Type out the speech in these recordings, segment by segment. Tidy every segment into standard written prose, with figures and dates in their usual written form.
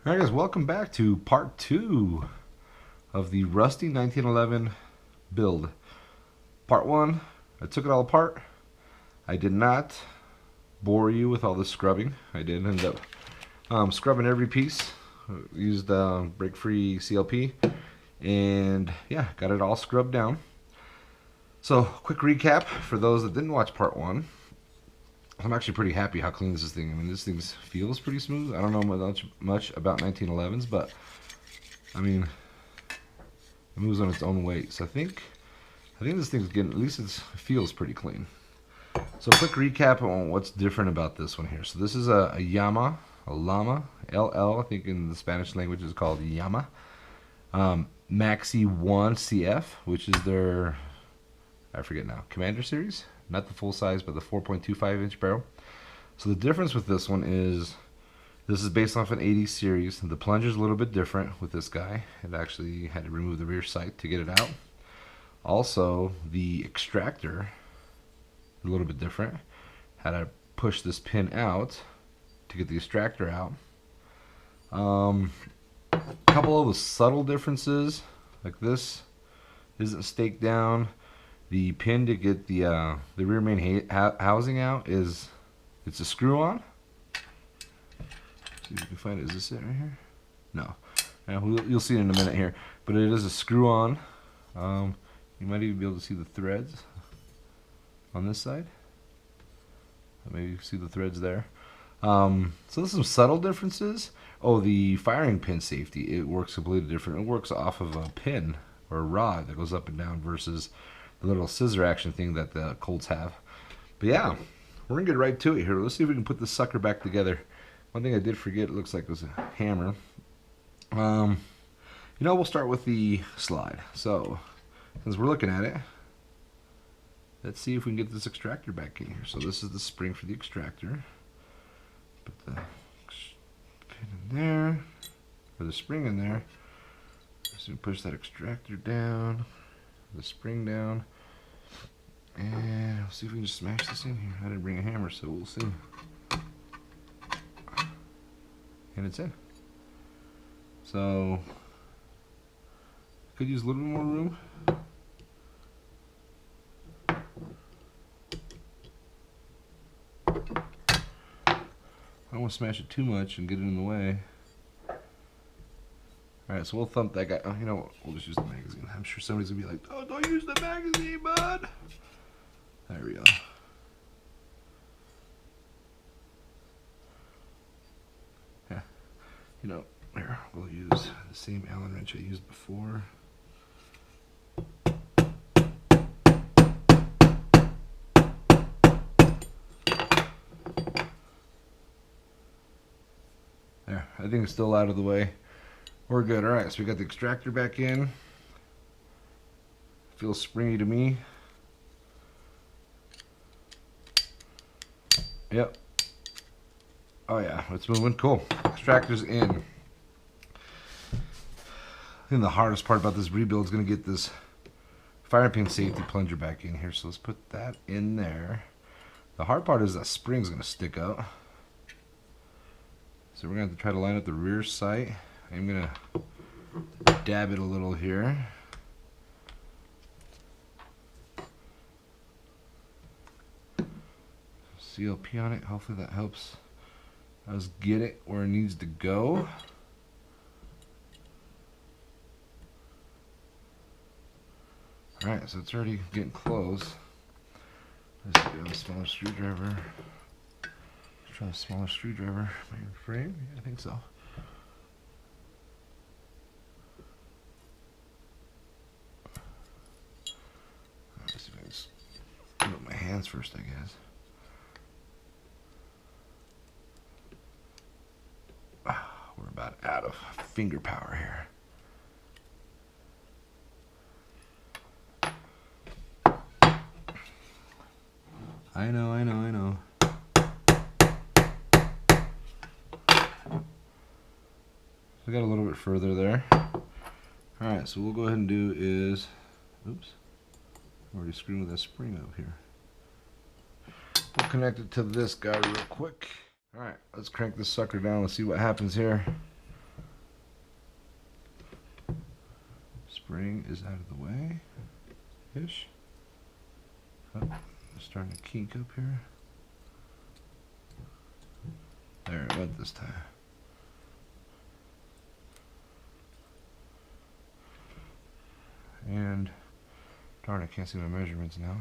Alright guys, welcome back to part 2 of the Rusty 1911 build. Part 1, I took it all apart. I did not bore you with all the scrubbing. I did end up scrubbing every piece. Used break-free CLP. And yeah, got it all scrubbed down. So, quick recap for those that didn't watch part 1. I'm actually pretty happy how clean this thing. I mean, this thing feels pretty smooth. I don't know much about 1911s, but I mean, it moves on its own weight. So I think this thing's getting, at least it feels pretty clean. So quick recap on what's different about this one here. So this is a Llama, LL. I think in the Spanish language is called Llama. Maxi 1 CF, which is their, I forget now, Commander series. Not the full size, but the 4.25 inch barrel. So the difference with this one is, this is based off an 80 series. The plunger's a little bit different with this guy. It actually had to remove the rear sight to get it out. Also, the extractor, a little bit different. Had to push this pin out to get the extractor out. A couple of the subtle differences, like this isn't staked down. The pin to get the rear main housing out it's a screw on. See if you can find it. Is this it right here? No. You'll see it in a minute here. But it is a screw on. You might even be able to see the threads on this side. Maybe you can see the threads there. So there's some subtle differences. Oh, the firing pin safety. It works completely different. It works off of a pin or a rod that goes up and down versus the little scissor action thing that the Colts have. But yeah, we're gonna get right to it here. Let's see if we can put this sucker back together. One thing I did forget, it looks like, was a hammer. We'll start with the slide. So, since we're looking at it, let's see if we can get this extractor back in here. So this is the spring for the extractor. Put the pin in there, or the spring in there. So we push that extractor down, the spring down, and we'll see if we can just smash this in here. I didn't bring a hammer, so we'll see. And it's in. So could use a little bit more room. I don't want to smash it too much and get it in the way. Alright, so we'll thump that guy. Oh, you know what? We'll just use the magazine. I'm sure somebody's going to be like, oh, don't use the magazine, bud. There we go. Yeah. Here, we'll use the same Allen wrench I used before. There, I think it's still out of the way. We're good. Alright, so we got the extractor back in. Feels springy to me. Yep. Oh yeah, it's moving. Cool. Extractor's in. I think the hardest part about this rebuild is going to get this fire pin safety plunger back in here. So let's put that in there. The hard part is that spring's going to stick up. So we're going to have to try to line up the rear sight. I'm going to dab it a little here. CLP on it. Hopefully that helps us get it where it needs to go. Alright, so it's already getting close. Let's get a smaller screwdriver. Let's try a smaller screwdriver. Main frame? Yeah, I think so. Let's see if I can just do it with my hands first, I guess. We're about out of finger power here. I know. We got a little bit further there. Alright, so we'll go ahead and do is, oops, I'm already screwing with that spring up here. We'll connect it to this guy real quick. Alright, let's crank this sucker down. Let's see what happens here. spring is out of the way. Ish. Oh, it's starting to kink up here. There it went this time. And darn, I can't see my measurements now.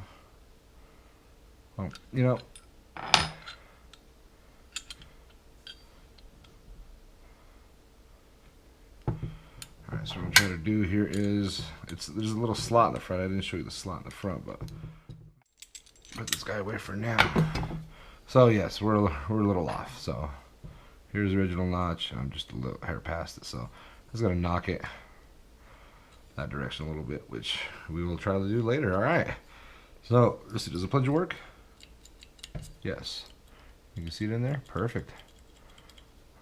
Oh, you know. Alright, so what I'm trying to do here is, there's a little slot in the front. I didn't show you the slot in the front, but put this guy away for now. So yes, we're a little off. So here's the original notch. I'm just a little hair past it, so I'm just gonna knock it that direction a little bit, which we will try to do later. All right. So does the plunger work? Yes. You can see it in there. Perfect.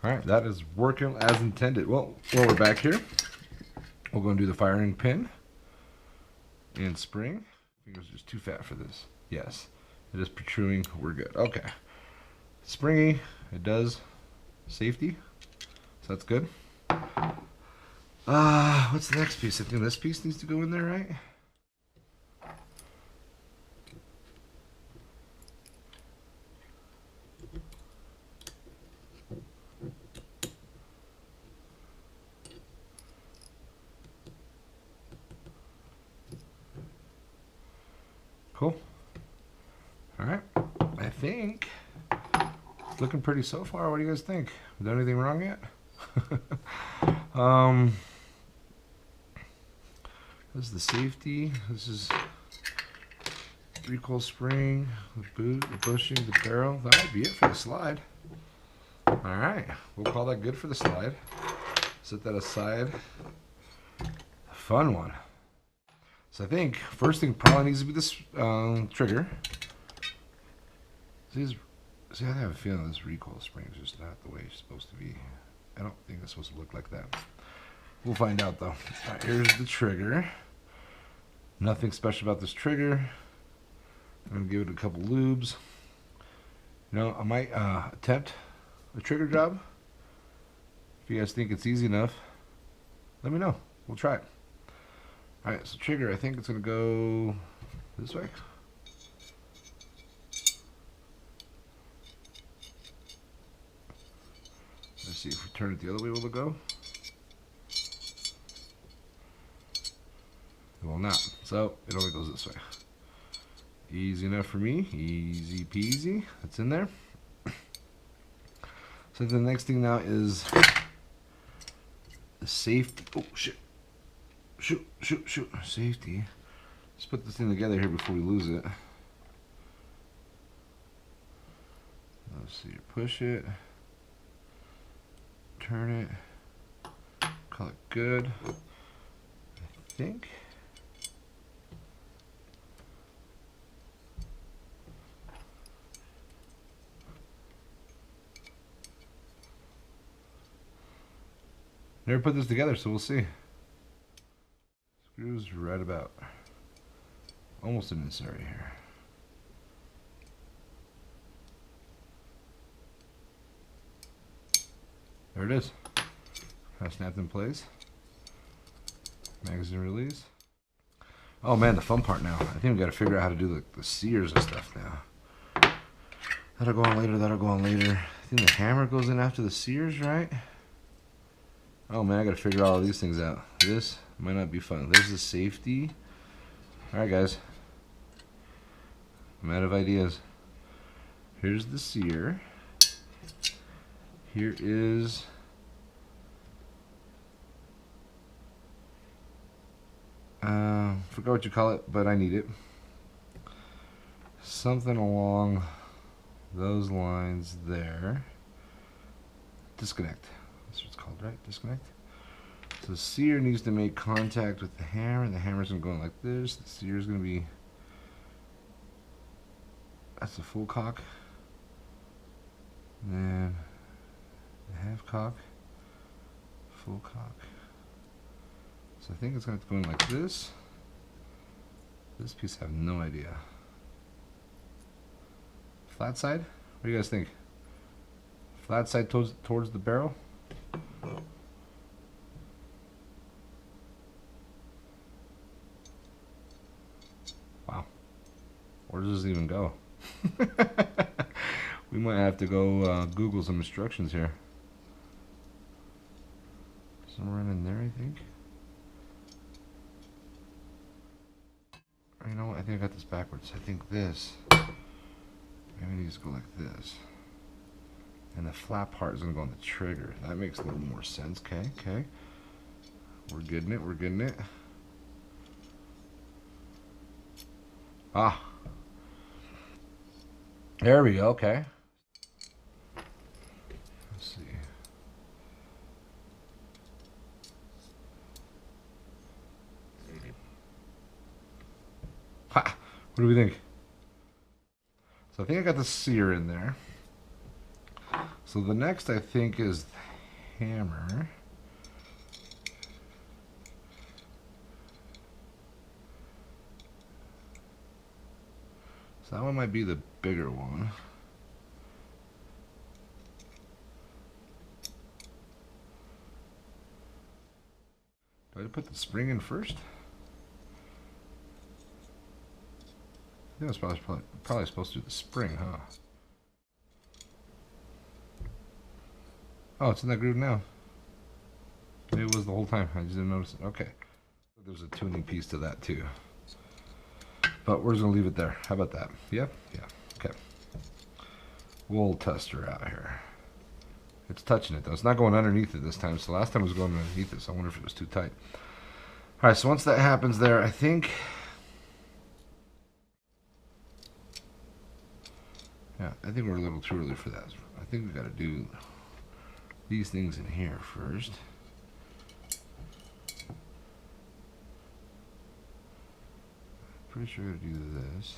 All right, that is working as intended. Well, while we're back here, we're going to do the firing pin and spring. Fingers are just too fat for this. Yes, it is protruding. We're good. Okay. Springy. It does safety. So that's good. What's the next piece? I think this piece needs to go in there, right? Cool. All right. I think it's looking pretty so far. What do you guys think? Is there anything wrong yet? This is the safety. This is recoil spring, the boot, the bushing, the barrel. That might be it for the slide. All right, we'll call that good for the slide. Set that aside. Fun one. So I think first thing probably needs to be this trigger. See, I have a feeling this recoil spring is just not the way it's supposed to be. I don't think it's supposed to look like that. We'll find out though. All right, here's the trigger. Nothing special about this trigger. I'm gonna give it a couple lubes. You know, I might attempt a trigger job. If you guys think it's easy enough, let me know. We'll try it. All right, so trigger, I think it's gonna go this way. Let's see if we turn it the other way, will it go? It will not. So it only goes this way. Easy enough for me. Easy peasy. That's in there. So the next thing now is the safety. Oh shit. Shoot. Safety. Let's put this thing together here before we lose it. Let's see. Push it. Turn it. Call it good. I think. Never put this together, so we'll see. Screws right about. Almost in this area here. There it is. Kind of snapped in place. Magazine release. Oh man, the fun part now. I think we got to figure out how to do the sears and stuff now. That'll go on later. I think the hammer goes in after the sears, right? Oh man, I gotta figure all of these things out. This might not be fun. There's the safety. Alright guys. I'm out of ideas. Here's the sear. Here is forgot what you call it, but I need it. Something along those lines there. Disconnect. That's what it's called, right? Disconnect. So the sear needs to make contact with the hammer, and the hammer's gonna go in like this. The sear's gonna be, that's the full cock. And then the half cock, full cock. So I think it's gonna have to go in like this. This piece I have no idea. Flat side? What do you guys think? Flat side towards the barrel? Where does this even go? We might have to go Google some instructions here. Somewhere in there, I think. You know what? I think I got this backwards. I think this. Maybe it needs to go like this. And the flap part is going to go on the trigger. That makes a little more sense. Okay, okay. We're getting it. We're getting it. Ah. There we go. Okay. Let's see. Ha! What do we think? So I think I got the sear in there. So the next I think is the hammer. So that one might be the bigger one. Do I put the spring in first? I think I was probably supposed to do the spring, huh? Oh, it's in that groove now. Maybe it was the whole time. I just didn't notice it. Okay. There's a tuning piece to that too. But we're just going to leave it there. How about that? Yeah? Yeah. Okay. We'll test her out here. It's touching it though. It's not going underneath it this time. So last time it was going underneath it. So I wonder if it was too tight. Alright, so once that happens there, I think... Yeah, I think we're a little too early for that. I think we got to do these things in here first. Pretty sure I got to do this.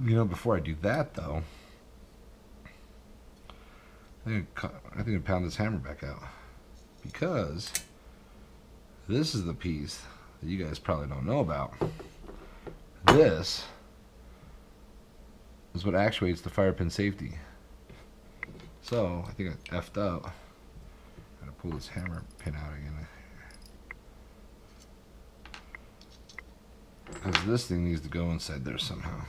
You know, before I do that though, I think I pound this hammer back out, because this is the piece that you guys probably don't know about. This is what actuates the fire pin safety. So I think I effed up. Gotta pull this hammer pin out again, because this thing needs to go inside there somehow.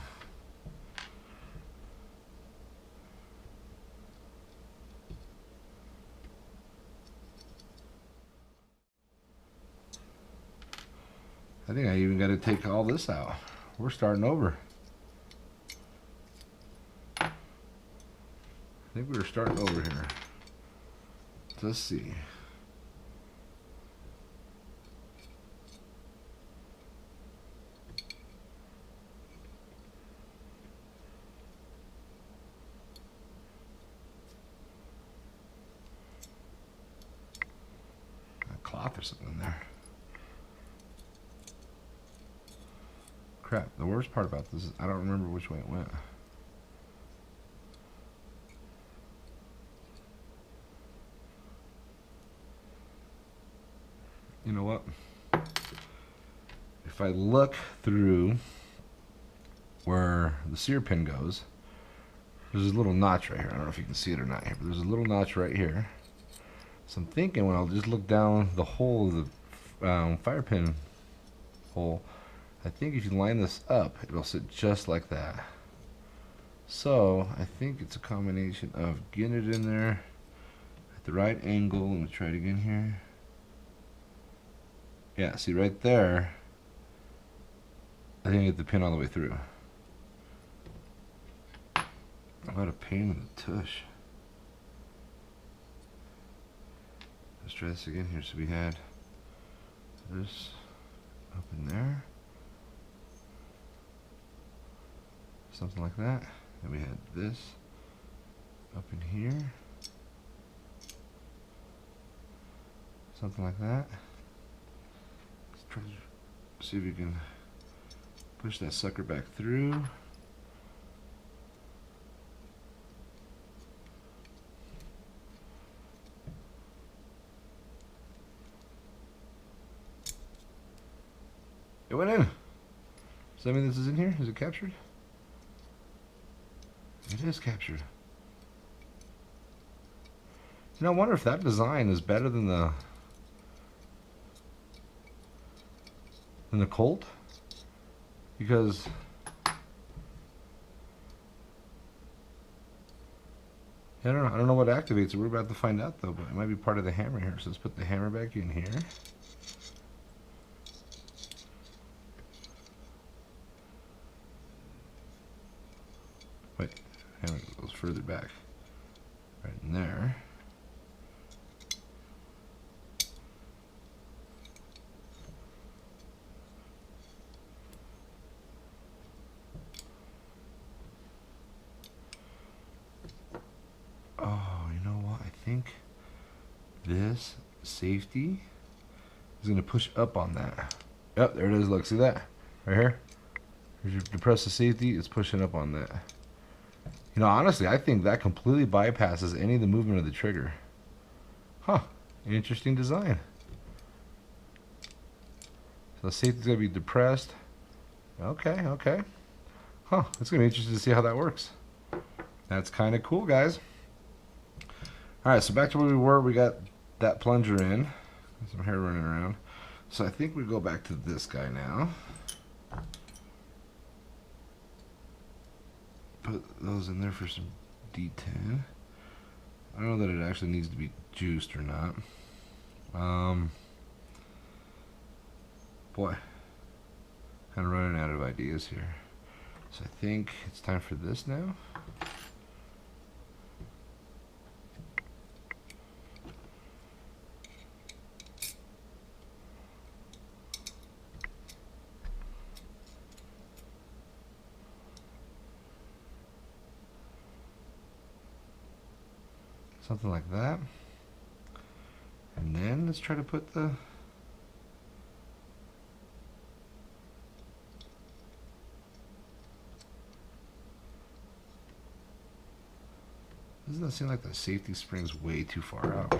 I think I even got to take all this out. We're starting over. I think we were starting over here. Let's see. A cloth or something in there. Crap, the worst part about this is I don't remember which way it went. You know what? If I look through where the sear pin goes, there's a little notch right here. I don't know if you can see it or not here, but there's a little notch right here. So I'm thinking when I'll just look down the hole of the fire pin hole, I think if you line this up, it'll sit just like that. So I think it's a combination of getting it in there at the right angle. Let me try it again here. Yeah, see right there, I think I get the pin all the way through. What a pain in the tush. Let's try this again here. So we had this up in there. Something like that. And we had this up in here. Something like that. Let's try to see if we can push that sucker back through. It went in. Does that mean this is in here? Is it captured? It is captured. You know, I wonder if that design is better than the than the Colt, because I don't know what activates it. We're about to find out though, but it might be part of the hammer here. So let's put the hammer back in here. Wait, hammer goes further back. Right in there. Oh, you know what? I think this safety is going to push up on that. Yep, there it is. Look, see that? Right here? If you depress the safety, it's pushing up on that. You know, honestly, I think that completely bypasses any of the movement of the trigger. Huh. Interesting design. So the safety's going to be depressed. Okay, okay. Huh. It's going to be interesting to see how that works. That's kind of cool, guys. Alright, so back to where we were. We got that plunger in. Some hair running around. So I think we go back to this guy now. Put those in there for some D10. I don't know that it actually needs to be juiced or not. Boy, kind of running out of ideas here. So I think it's time for this now. Something like that. And then let's try to put the doesn't that seem like the safety spring's way too far out?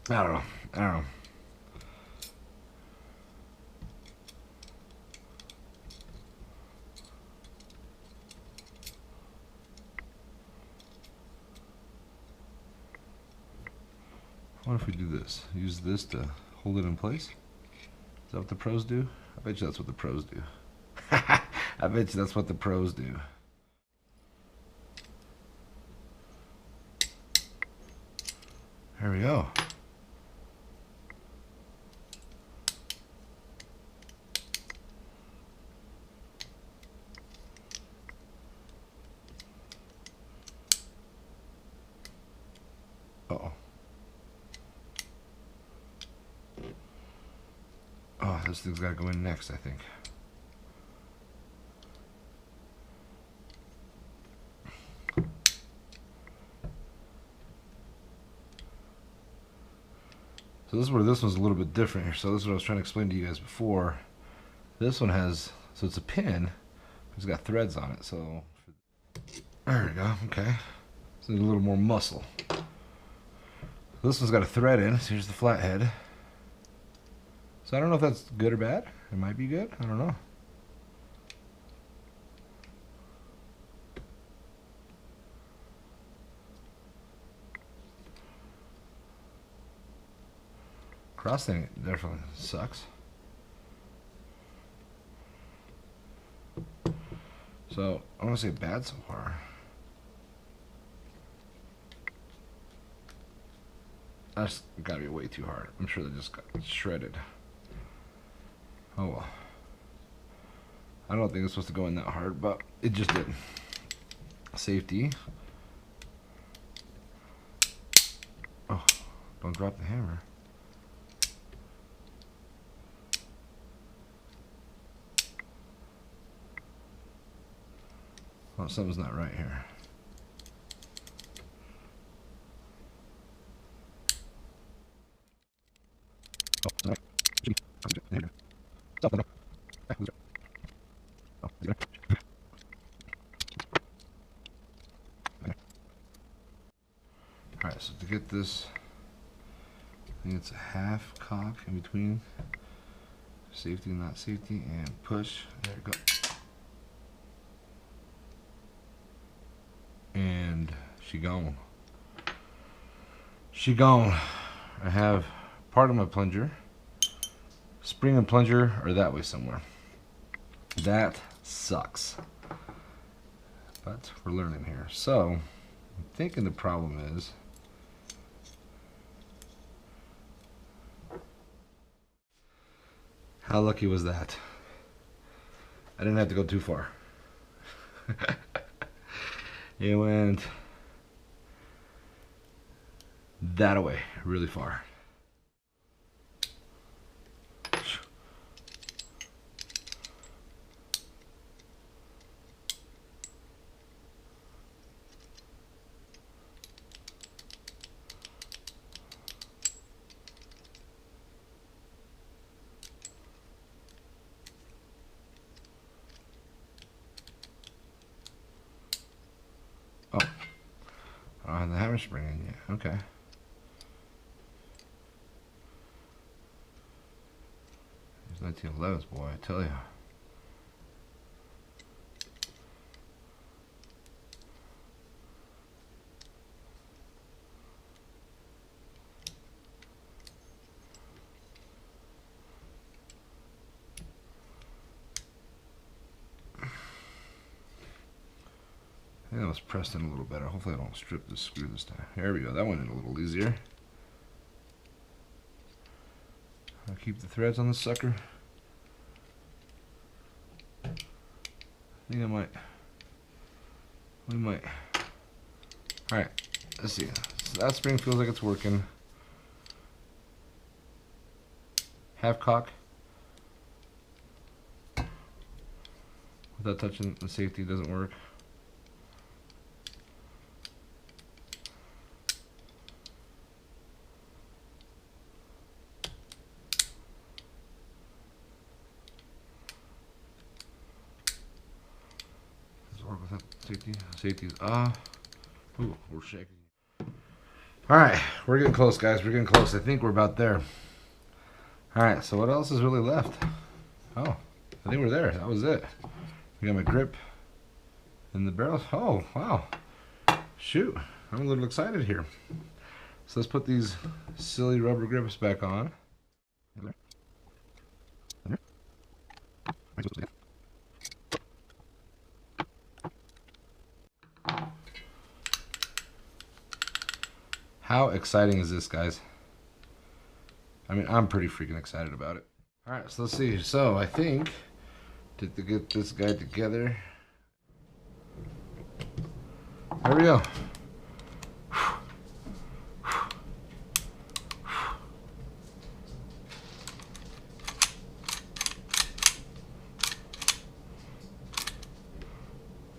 I don't know. I don't know. What if we do this? Use this to hold it in place? Is that what the pros do? I bet you that's what the pros do. I bet you that's what the pros do. There we go. Uh-oh. Oh, this thing's got to go in next, I think. So this is where this one's a little bit different here. So this is what I was trying to explain to you guys before. This one has, so it's a pin, it's got threads on it. So there we go. Okay. So need a little more muscle. This one's got a thread in. So here's the flathead. So I don't know if that's good or bad. It might be good. I don't know. Cross thing definitely sucks. So I want to say bad so far. That's gotta be way too hard. I'm sure they just got shredded. Oh well. I don't think it's supposed to go in that hard, but it just did. Safety. Oh, don't drop the hammer. Oh, something's not right here. Oh, sorry. Alright, so to get this, I think it's a half cock in between. Safety, not safety, and push. There we go. And she gone. She gone. I have part of my plunger. Spring and plunger are that way somewhere. That sucks. But we're learning here. So, I'm thinking the problem is how lucky was that? I didn't have to go too far. It went that away, really far. Oh, I don't have the hammer spring in yet. Okay. These 1911s, boy, I tell you. I think that was pressed in a little better. Hopefully I don't strip the screw this time. There we go. That went in a little easier. I'll keep the threads on this sucker. I think I might. We might. Alright, let's see. So that spring feels like it's working. Half cock. Without touching the safety doesn't work. Safety's ooh, we're shaking. Alright, we're getting close, guys. We're getting close. I think we're about there. Alright, so what else is really left? Oh, I think we're there. That was it. We got my grip in the barrel. Oh, wow. Shoot. I'm a little excited here. So let's put these silly rubber grips back on. How exciting is this, guys? I mean, I'm pretty freaking excited about it. Alright, so let's see. So, I think to get this guy together. There we go.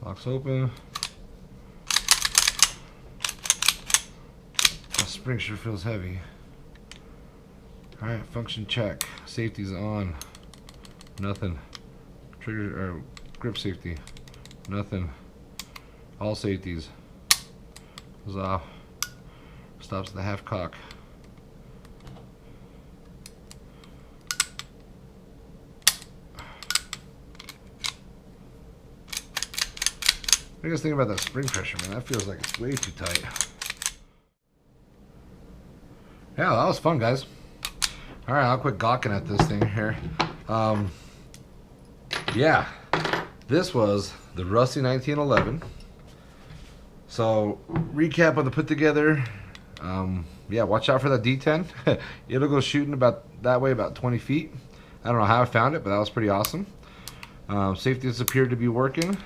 Locks open. Spring sure feels heavy. Alright, function check. Safety's on. Nothing. Trigger or grip safety. Nothing. All safeties. Goes off. Stops the half cock. What do you guys think about that spring pressure, man? That feels like it's way too tight. Yeah, that was fun, guys. Alright, I'll quit gawking at this thing here. Yeah, this was the Rusty 1911. So, recap on the put together. Yeah, watch out for that D10. It'll go shooting about that way, about 20 feet. I don't know how I found it, but that was pretty awesome. Safeties appeared to be working.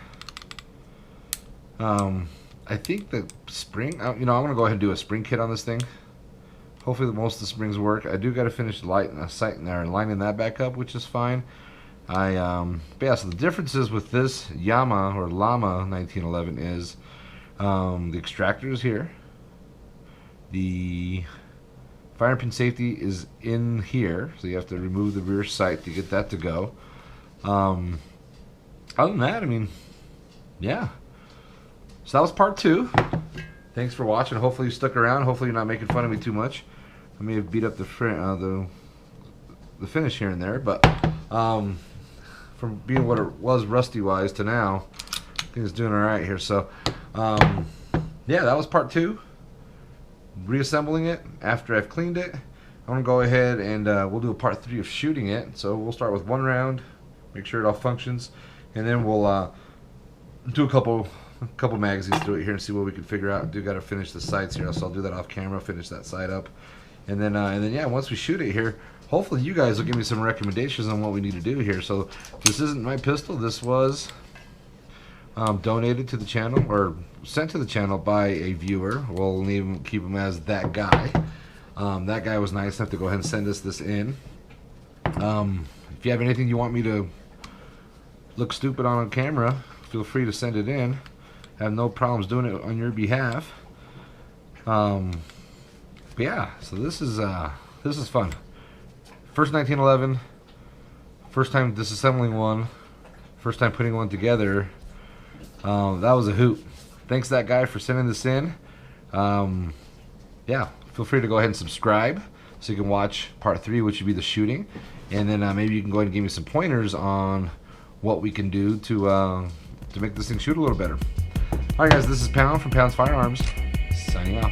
I think the spring, you know, I'm going to go ahead and do a spring kit on this thing. Hopefully most of the springs work. I do got to finish sighting there and lining that back up, which is fine. But yeah, so the differences with this Llama or Llama 1911 is the extractor is here. The fire pin safety is in here, so you have to remove the rear sight to get that to go. Other than that, I mean, yeah. So that was part 2. Thanks for watching. Hopefully you stuck around. Hopefully you're not making fun of me too much. I may have beat up the finish here and there, but From being what it was rusty wise to now, I think it's doing all right here. So yeah, that was part 2, reassembling it after I've cleaned it. I'm gonna go ahead and we'll do a part 3 of shooting it. So we'll start with 1 round, make sure it all functions, and then we'll do a couple magazines through it here and see what we can figure out. Do got to finish the sights here, so I'll do that off camera, finish that sight up, and then yeah, once we shoot it here, hopefully you guys will give me some recommendations on what we need to do here. So this isn't my pistol. This was donated to the channel or sent to the channel by a viewer. We'll keep him as that guy. That guy was nice enough to go ahead and send us this in. If you have anything you want me to look stupid on camera, feel free to send it in. I have no problems doing it on your behalf. But yeah, so this is fun. First 1911, first time disassembling one, first time putting one together. That was a hoot. Thanks to that guy for sending this in. Yeah, feel free to go ahead and subscribe so you can watch part 3, which would be the shooting, and then maybe you can go ahead and give me some pointers on what we can do to make this thing shoot a little better. Alright guys, this is Pound from Pound's Firearms, signing off.